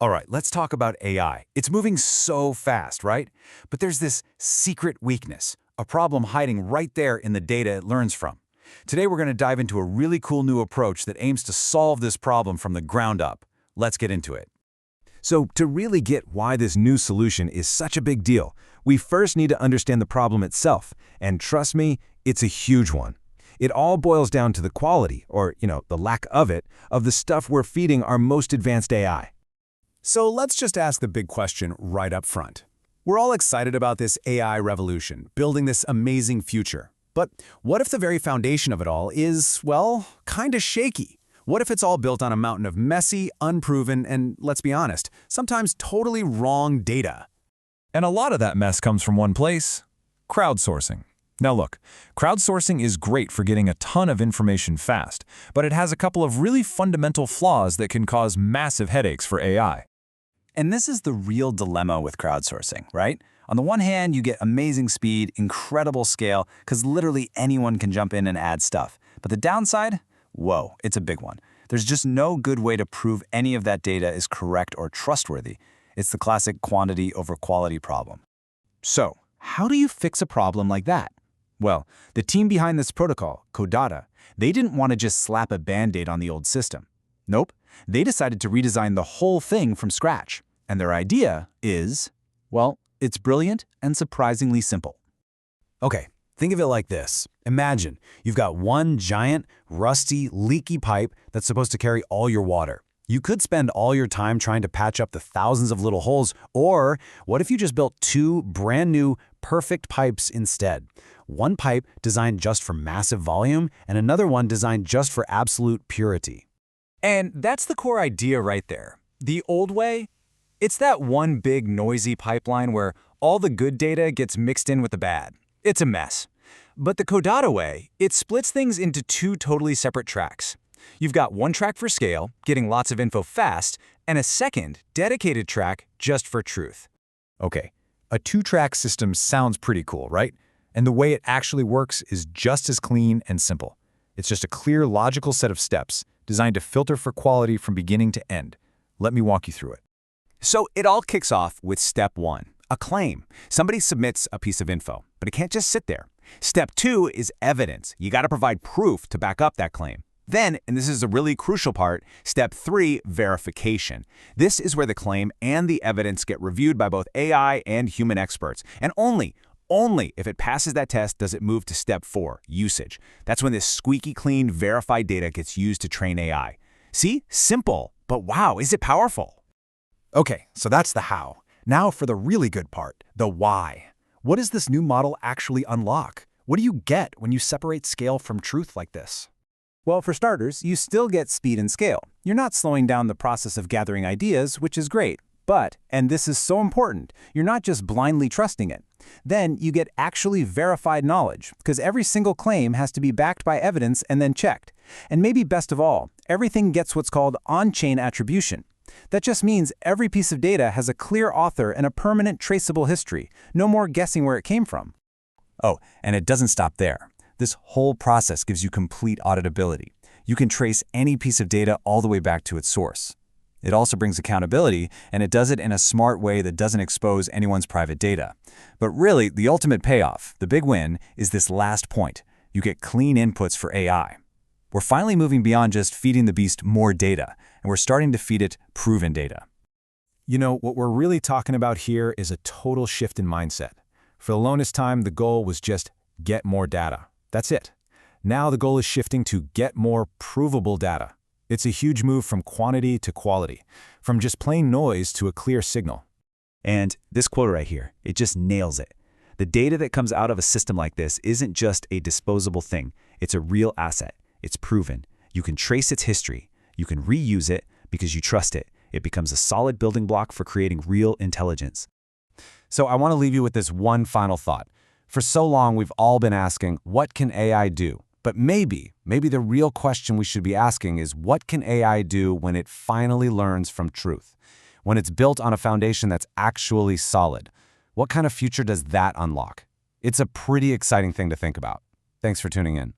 All right, let's talk about AI. It's moving so fast, right? But there's this secret weakness, a problem hiding right there in the data it learns from. Today we're going to dive into a really cool new approach that aims to solve this problem from the ground up. Let's get into it. So to really get why this new solution is such a big deal, we first need to understand the problem itself. And trust me, it's a huge one. It all boils down to the quality, or the lack of it, of the stuff we're feeding our most advanced AI. So let's just ask the big question right up front. We're all excited about this AI revolution, building this amazing future. But what if the very foundation of it all is, well, kind of shaky? What if it's all built on a mountain of messy, unproven, and, let's be honest, sometimes totally wrong data? And a lot of that mess comes from one place: crowdsourcing. Now look, crowdsourcing is great for getting a ton of information fast, but it has a couple of really fundamental flaws that can cause massive headaches for AI. And this is the real dilemma with crowdsourcing, right? On the one hand, you get amazing speed, incredible scale, because literally anyone can jump in and add stuff. But the downside? Whoa, it's a big one. There's just no good way to prove any of that data is correct or trustworthy. It's the classic quantity over quality problem. So, how do you fix a problem like that? Well, the team behind this protocol, Codatta, they didn't want to just slap a Band-Aid on the old system. Nope, they decided to redesign the whole thing from scratch. And their idea is, well, it's brilliant and surprisingly simple. Okay, think of it like this. Imagine you've got one giant, rusty, leaky pipe that's supposed to carry all your water. You could spend all your time trying to patch up the thousands of little holes, or what if you just built two brand new, perfect pipes instead? One pipe designed just for massive volume, and another one designed just for absolute purity. And that's the core idea right there. The old way? It's that one big noisy pipeline where all the good data gets mixed in with the bad. It's a mess. But the Codatta way, it splits things into two totally separate tracks. You've got one track for scale, getting lots of info fast, and a second, dedicated track just for truth. Okay, a two-track system sounds pretty cool, right? And the way it actually works is just as clean and simple. It's just a clear, logical set of steps designed to filter for quality from beginning to end. Let me walk you through it. So it all kicks off with step one, a claim. Somebody submits a piece of info, but it can't just sit there. Step two is evidence. You got to provide proof to back up that claim. Then, and this is a really crucial part, step three, verification. This is where the claim and the evidence get reviewed by both AI and human experts. And only if it passes that test does it move to step four, usage. That's when this squeaky clean, verified data gets used to train AI. See? Simple, but wow, is it powerful? Okay, so that's the how. Now for the really good part, the why. What does this new model actually unlock? What do you get when you separate scale from truth like this? Well, for starters, you still get speed and scale. You're not slowing down the process of gathering ideas, which is great. But, and this is so important, you're not just blindly trusting it. Then you get actually verified knowledge, because every single claim has to be backed by evidence and then checked. And maybe best of all, everything gets what's called on-chain attribution. That just means every piece of data has a clear author and a permanent traceable history, no more guessing where it came from. Oh, and it doesn't stop there. This whole process gives you complete auditability. You can trace any piece of data all the way back to its source. It also brings accountability, and it does it in a smart way that doesn't expose anyone's private data. But really, the ultimate payoff, the big win, is this last point. You get clean inputs for AI. We're finally moving beyond just feeding the beast more data, and we're starting to feed it proven data. You know, what we're really talking about here is a total shift in mindset. For the longest time, the goal was just get more data. That's it. Now the goal is shifting to get more provable data. It's a huge move from quantity to quality, from just plain noise to a clear signal. And this quote right here, it just nails it. The data that comes out of a system like this isn't just a disposable thing. It's a real asset. It's proven. You can trace its history. You can reuse it because you trust it. It becomes a solid building block for creating real intelligence. So I want to leave you with this one final thought. For so long, we've all been asking, what can AI do? But maybe the real question we should be asking is, what can AI do when it finally learns from truth? When it's built on a foundation that's actually solid? What kind of future does that unlock? It's a pretty exciting thing to think about. Thanks for tuning in.